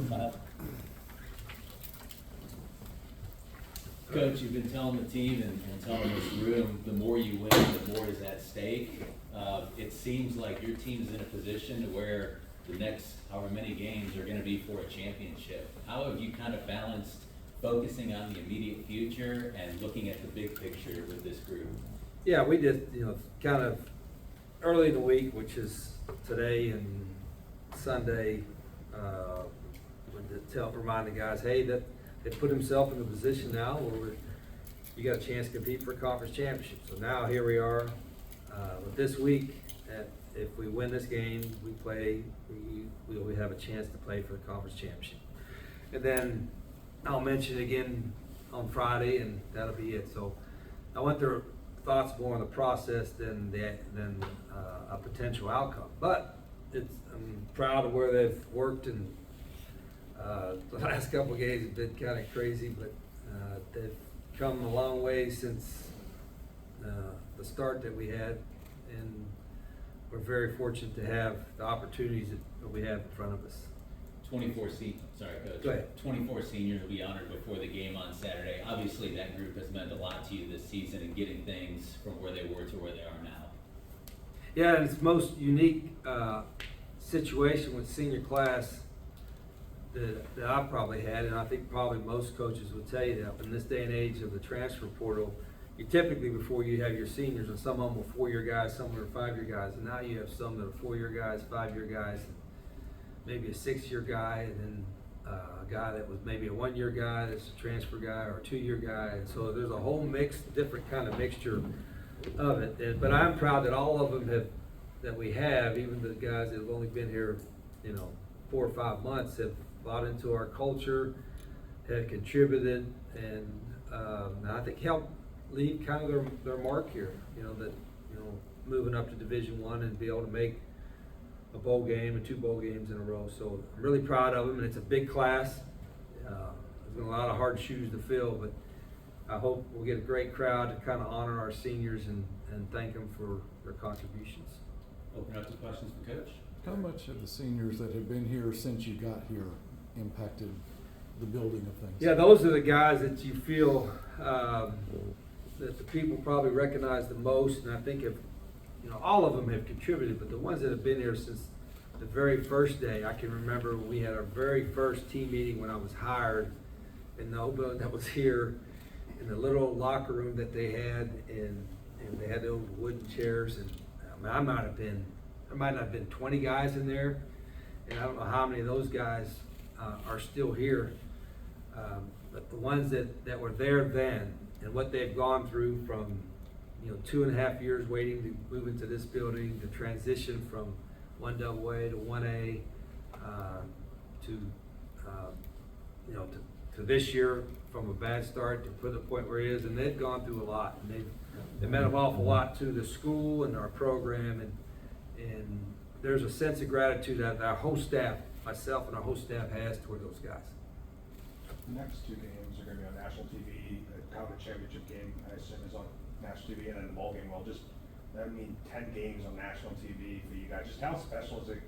Kyle. Coach, you've been telling the team and telling this room, the more you win, the more is at stake. It seems like your team's in a position to where the next however many games are gonna be for a championship. How have you kind of balanced focusing on the immediate future and looking at the big picture with this group? Yeah, we just, kind of early in the week, which is today and Sunday, remind the guys, hey, that they put himself in a position now where you got a chance to compete for a conference championship. So now here we are. But this week, if we win this game, we have a chance to play for the conference championship. And then I'll mention it again on Friday, and that'll be it. So I want their thoughts more on the process than a potential outcome. But I'm proud of where they've worked, and the last couple of games have been kind of crazy, but they've come a long way since the start that we had, and we're very fortunate to have the opportunities that we have in front of us. 24 Coach. Go ahead. 24 seniors will be honored before the game on Saturday. Obviously, that group has meant a lot to you this season in getting things from where they were to where they are now. Yeah, and it's the most unique situation with senior class that I've probably had, and I think probably most coaches would tell you that in this day and age of the transfer portal, you typically, before you have your seniors, and some of them are 4-year guys, some are 5-year guys, and now you have some that are 4-year guys, 5-year guys, maybe a 6-year guy, and then a guy that was maybe a 1-year guy that's a transfer guy, or a 2-year guy. And so there's a whole different kind of mixture of it. But I'm proud that all of them that we have, even the guys that have only been here, 4 or 5 months, have bought into our culture, have contributed, and I think helped leave kind of their mark here. Moving up to Division I and be able to make a bowl game and 2 bowl games in a row. So I'm really proud of them, and it's a big class. There's been a lot of hard shoes to fill, but I hope we'll get a great crowd to kind of honor our seniors and thank them for their contributions. Open up to questions for Coach. How much have the seniors that have been here since you got here impacted the building of things? Yeah, those are the guys that you feel that the people probably recognize the most, and I think all of them have contributed, but the ones that have been here since the very first day, I can remember we had our very first team meeting when I was hired in the old building that was here, in the little locker room that they had, and they had those wooden chairs, and there might not have been 20 guys in there, and I don't know how many of those guys are still here, but the ones that were there then, and what they've gone through from 2.5 years waiting to move into this building, the transition from 1AA to 1A, to this year, from a bad start to put the point where it is, and they've gone through a lot, and they've meant an awful lot to the school and our program, and there's a sense of gratitude that our whole staff, myself and our whole staff, has toward those guys. The next 2 games are going to be on national TV. The conference championship game, I assume, is on national TV, and then the bowl game. Well, that mean 10 games on national TV for you guys. Just how special is it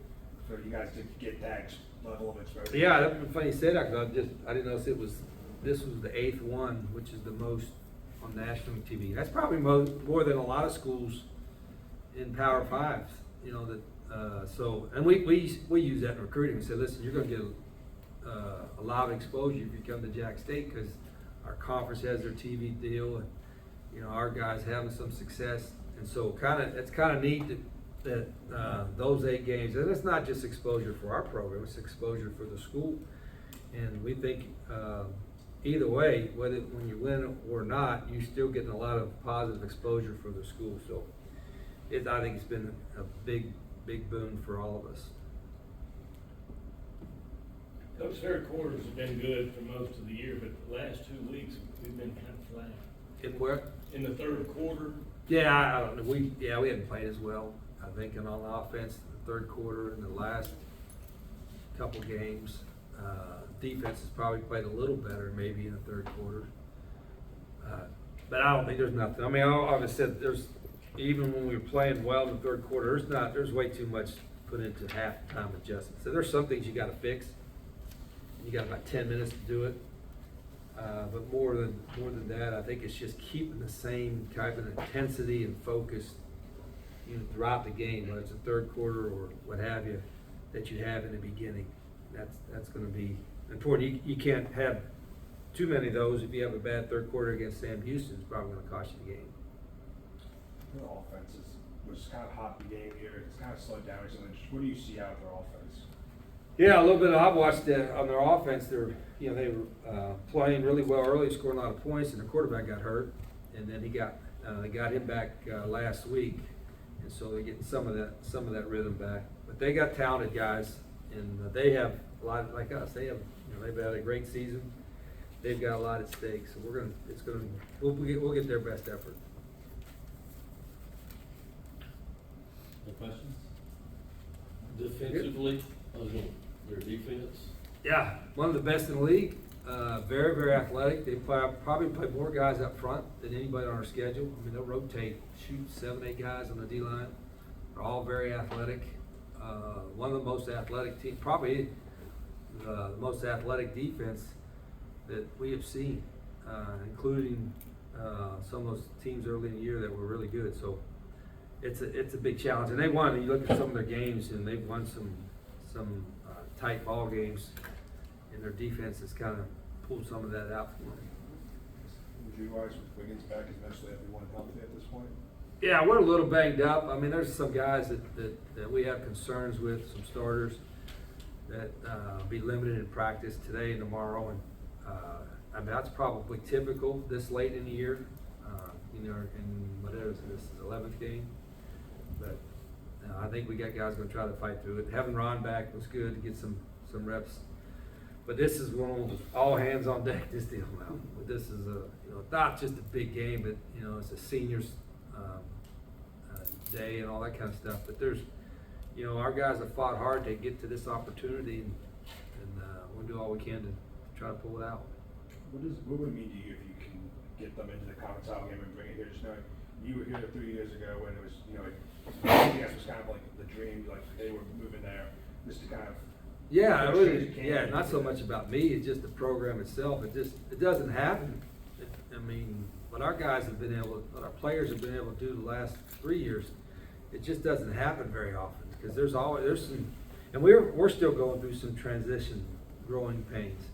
for you guys to get that level of exposure? Yeah, that's funny you said that, because I didn't know if this was the 8th one, which is the most on national TV. That's probably more than a lot of schools in Power 5s. And we use that in recruiting. We say, listen, you're going to get a lot of exposure if you come to Jax State, because our conference has their TV deal, and our guys having some success, and so it's kind of neat that those 8 games, and it's not just exposure for our program, it's exposure for the school, and we think either way, when you win or not, you're still getting a lot of positive exposure for the school. So I think it's been a big boon for all of us. Those third quarters have been good for most of the year, but the last 2 weeks, we've been kind of flat. In where? In the third quarter, Yeah, I don't know. We haven't played as well, I think, on offense in the third quarter and the last couple games. Defense has probably played a little better maybe in the third quarter. But I don't think there's nothing. I mean, I just said even when we were playing well in the third quarter, there's way too much put into halftime adjustments. So there's some things you got to fix. You got about 10 minutes to do it. But more than that, I think it's just keeping the same type of intensity and focus, you know, throughout the game, whether it's the third quarter or what have you, that you have in the beginning. That's going to be important. You can't have too many of those. If you have a bad third quarter against Sam Houston, it's probably going to cost you the game. The offense was kind of hot in the game here. It's kind of slowed down recently. What do you see out of their offense? Yeah, a little bit. I've watched on their offense. They were playing really well early, scoring a lot of points, and the quarterback got hurt, and then they got him back last week, and so they're getting some of that rhythm back. But they got talented guys, and they have a lot like us. They've had a great season. They've got a lot at stake, so we'll get their best effort. Any questions? Defensively, their defense. Yeah, one of the best in the league. Very, very athletic. They probably play more guys up front than anybody on our schedule. I mean, they'll rotate, 7, 8 guys on the D-line. They're all very athletic. One of the most athletic teams, probably the most athletic defense that we have seen, including some of those teams early in the year that were really good. So it's a big challenge. And they won. You look at some of their games, and they've won some tight ball games, and their defense has kind of pulled some of that out for them. Injury-wise, with Wiggins back, is eventually everyone healthy at this point? Yeah, we're a little banged up. I mean, there's some guys that we have concerns with, some starters that be limited in practice today and tomorrow, and I mean, that's probably typical this late in the year. In whatever this is 11th game, but I think we got guys going to try to fight through it. Having Ron back was good to get some reps, but this is one of those all hands on deck. This deal now. This is not just a big game, but it's a seniors day and all that kind of stuff. But there's our guys have fought hard to get to this opportunity, and we'll do all we can to try to pull it out. What would it mean to you if you can get them into the conference title game and bring it here? Just knowing you were here 3 years ago when it was, CBS was kind of like the dream, like they were moving there, just to kind of. Yeah, not so much about me. It's just the program itself. It doesn't happen. I mean, what our players have been able to do the last 3 years, it just doesn't happen very often because there's some, and we're still going through some transition, growing pains.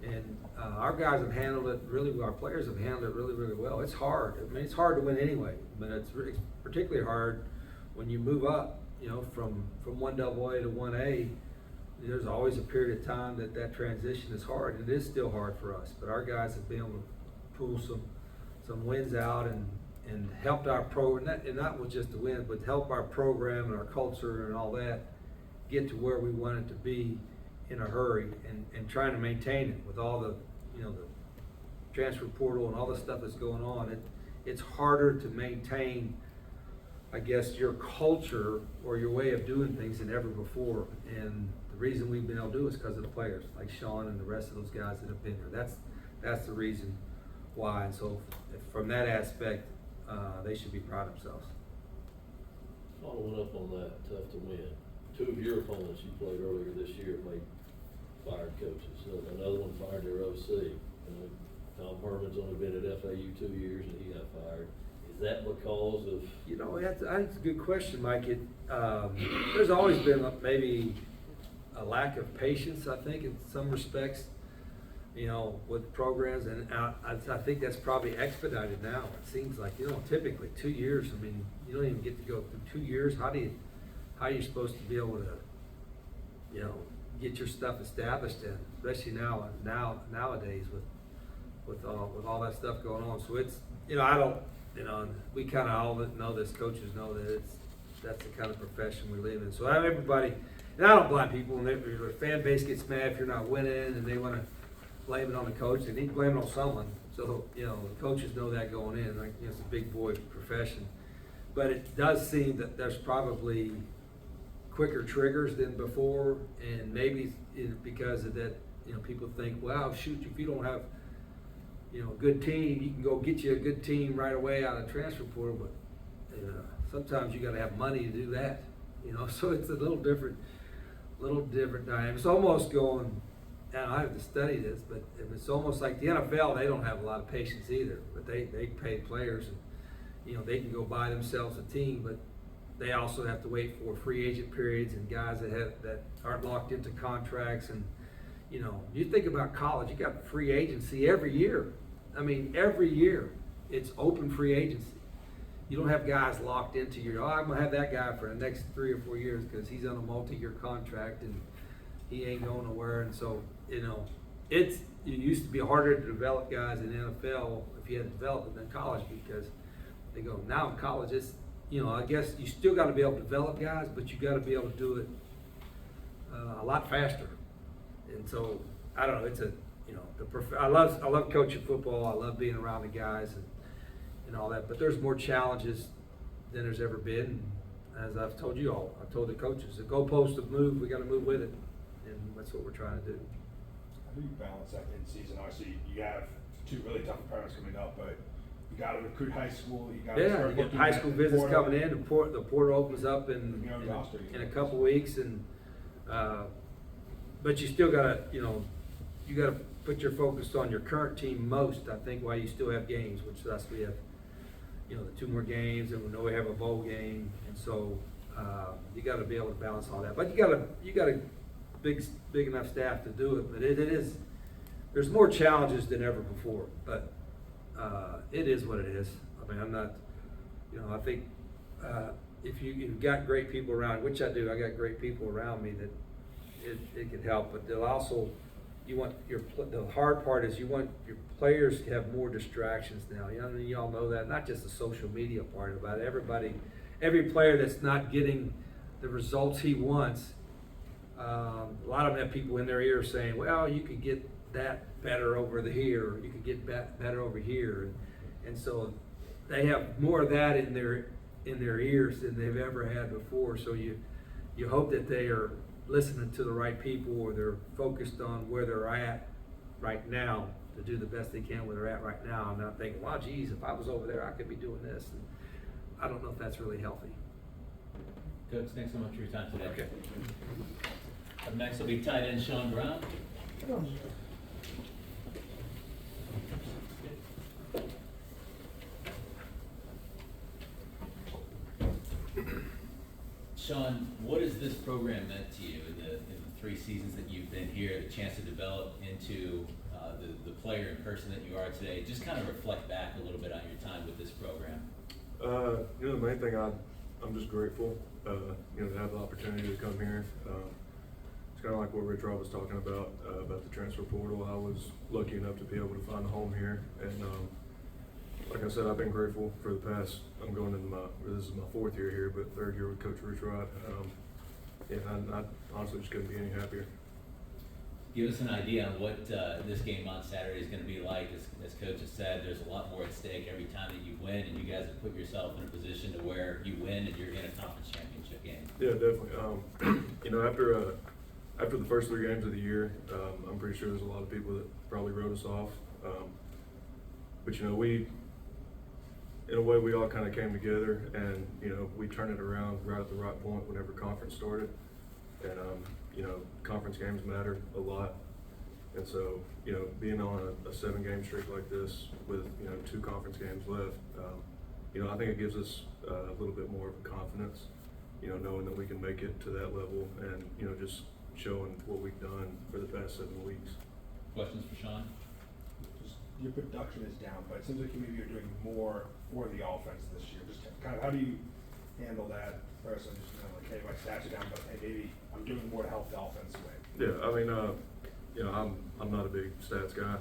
And our guys have handled it really well. Our players have handled it really, really well. It's hard. I mean, it's hard to win anyway, but it's particularly hard when you move up, from 1AA to 1A. There's always a period of time that transition is hard. It is still hard for us, but our guys have been able to pull some wins out and helped our program, and not with just the wins, but help our program and our culture and all that get to where we want it to be in a hurry, and trying to maintain it with all the the transfer portal and all the stuff that's going on. It's harder to maintain, I guess, your culture or your way of doing things than ever before. And the reason we've been able to do it is because of the players like Sean and the rest of those guys that have been here. That's the reason why. And so from that aspect, they should be proud of themselves. Following up on that, tough to win. 2 of your opponents you played earlier this year made fired coaches. Another one fired their OC. Tom Herman's only been at FAU 2 years and he got fired. Is that because of? I think it's a good question, Mike. There's always been maybe a lack of patience, I think, in some respects, with programs. And I think that's probably expedited now. It seems like, typically 2 years. I mean, you don't even get to go through 2 years. How are you supposed to be able to, get your stuff established in, especially nowadays with all that stuff going on. So it's, I don't, we kind of all know this, coaches know that that's the kind of profession we live in. So everybody, and I don't blame people, and the fan base gets mad if you're not winning and they want to blame it on the coach. They need to blame it on someone. So, the coaches know that going in, like, it's a big boy profession. But it does seem that there's probably quicker triggers than before, and maybe because of that, people think, wow, shoot, if you don't have, a good team, you can go get you a good team right away out of transfer portal, but sometimes you got to have money to do that, so it's a little different dynamic. It's almost going and I have to study this, but it's almost like the NFL, they don't have a lot of patience either, but they pay players and, you know, they can go buy themselves a team, but they also have to wait for free agent periods and guys that aren't locked into contracts. And, you know, you think about college, you got free agency every year. I mean, every year it's open free agency. You don't have guys locked into I'm gonna have that guy for the next 3 or 4 years because he's on a multi-year contract and he ain't going nowhere. And so, you know, it used to be harder to develop guys in the NFL if you had to develop them than college, because they go, now in college, it's, you know, I guess you still got to be able to develop guys, but you got to be able to do it a lot faster. And so, I don't know, it's a, you know, I love coaching football. I love being around the guys and all that, but there's more challenges than there's ever been. As I've told you all, I've told the coaches, the goalposts have moved, we got to move with it, and that's what we're trying to do. How do you balance that in season? Obviously, you have 2 really tough opponents coming up, but you got to recruit high school. You got to Yeah, you got high school visits coming in. The portal opens up in a couple weeks, and but you still got to, you know, you got to put your focus on your current team most. I think while you still have games, which thus we have, you know, the 2 more games, and we know we have a bowl game, and so you got to be able to balance all that. But you got a big enough staff to do it. But it is, there's more challenges than ever before. But it is what it is. I mean, I'm not, you know, I think if you've got great people around, which I do, I got great people around me that it can help. But they'll also, the hard part is you want your players to have more distractions now. You know, you all know that, not just the social media part about it. Every player that's not getting the results he wants, a lot of them have people in their ear saying, well, you could get that better over here, you could get better over here. And so they have more of that in their ears than they've ever had before. So you hope that they are listening to the right people, or they're focused on where they're at right now to do the best they can where they're at right now, and not thinking, wow, geez, if I was over there, I could be doing this. And I don't know if that's really healthy. Coach, thanks so much for your time today. Okay. Up next will be tight end Sean Brown. Sean, what has this program meant to you in the 3 seasons that you've been here, the chance to develop into the player and person that you are today? Just kind of reflect back a little bit on your time with this program. You know, the main thing, I'm just grateful, you know, to have the opportunity to come here. It's kind of like what Rich Rob was talking about the transfer portal. I was lucky enough to be able to find a home here, and like I said, I've been grateful for the past. I'm going into this is my 4th year here, but 3rd year with Coach Rich Rob. Yeah, I honestly just couldn't be any happier. Give us an idea on what this game on Saturday is going to be like. As Coach has said, there's a lot more at stake every time that you win, and you guys have put yourself in a position to where you win and you're in a conference championship game. Yeah, definitely. You know, after the first 3 games of the year, I'm pretty sure there's a lot of people that probably wrote us off. But you know, in a way, we all kind of came together, and you know, we turned it around right at the right point whenever conference started. And you know, conference games matter a lot, and so you know, being on a 7-game streak like this with, you know, 2 conference games left, you know, I think it gives us a little bit more of a confidence, you know, knowing that we can make it to that level, and you know, just showing what we've done for the past 7 weeks. Questions for Sean? Just your production is down, but it seems like maybe you're doing more for the offense this year. Just kind of, how do you handle that person? Just, you know, like, hey, my stats are down, but hey, maybe I'm doing more to help the offense win. Yeah, I mean, you know, I'm not a big stats guy.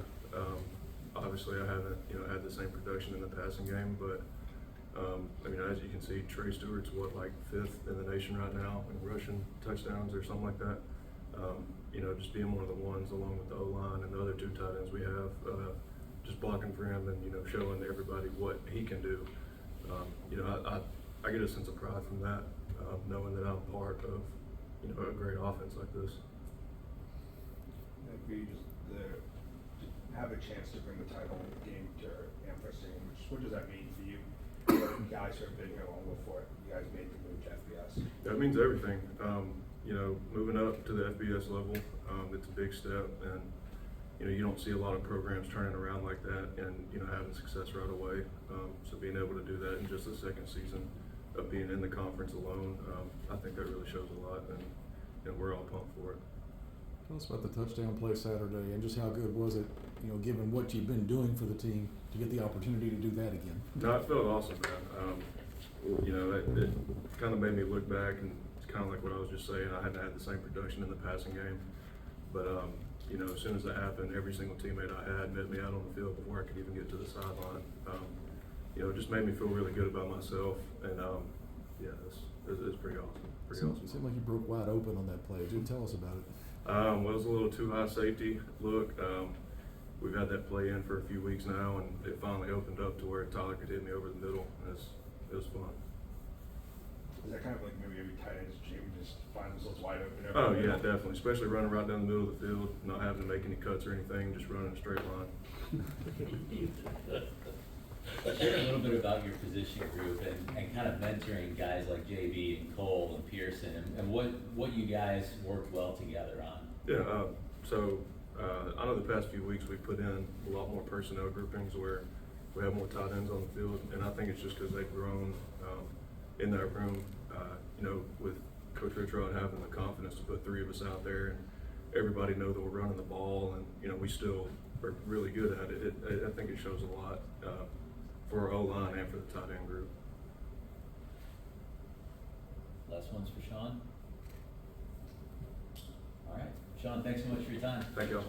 Obviously, I haven't, you know, had the same production in the passing game, but I mean, as you can see, Trey Stewart's like 5th in the nation right now in rushing touchdowns or something like that. You know, just being one of the ones along with the O-line and the other 2 tight ends we have, just blocking for him and, you know, showing everybody what he can do. You know, I get a sense of pride from that, knowing that I'm part of, you know, a great offense like this. If we just have a chance to bring the title game to Amherst, what does that mean for you? You guys who have been here long before you guys made the move to FBS. That means everything. you know, moving up to the FBS level, it's a big step, and, you know, you don't see a lot of programs turning around like that and, you know, having success right away. So being able to do that in just the second season of being in the conference alone, I think that really shows a lot, and we're all pumped for it. Tell us about the touchdown play Saturday and just how good was it, you know, given what you've been doing for the team to get the opportunity to do that again? No, it felt awesome, man. You know, it kind of made me look back, and it's kind of like what I was just saying. I hadn't had the same production in the passing game, but you know, as soon as that happened, every single teammate I had met me out on the field before I could even get to the sideline. You know, it just made me feel really good about myself, and yeah, it's pretty awesome. Pretty awesome. It seemed like you broke wide open on that play. Dude, tell us about it. Well, it was a little too high safety look. We've had that play in for a few weeks now, and it finally opened up to where Tyler could hit me over the middle. It was fun. Is that kind of like maybe every tight end's dream, just find themselves wide open? Oh yeah, definitely. Especially running right down the middle of the field, not having to make any cuts or anything, just running a straight line. Share a little bit about your position group and kind of mentoring guys like JB and Cole and Pearson and what you guys worked well together on. Yeah, I know the past few weeks we've put in a lot more personnel groupings where we have more tight ends on the field, and I think it's just because they've grown in that room, you know, with Coach Richrod having the confidence to put three of us out there, and everybody know that we're running the ball, and, you know, we still are really good at it. I think it shows a lot for our O-line and for the tight end group. Last one's for Sean. All right, Sean, thanks so much for your time. Thank you all.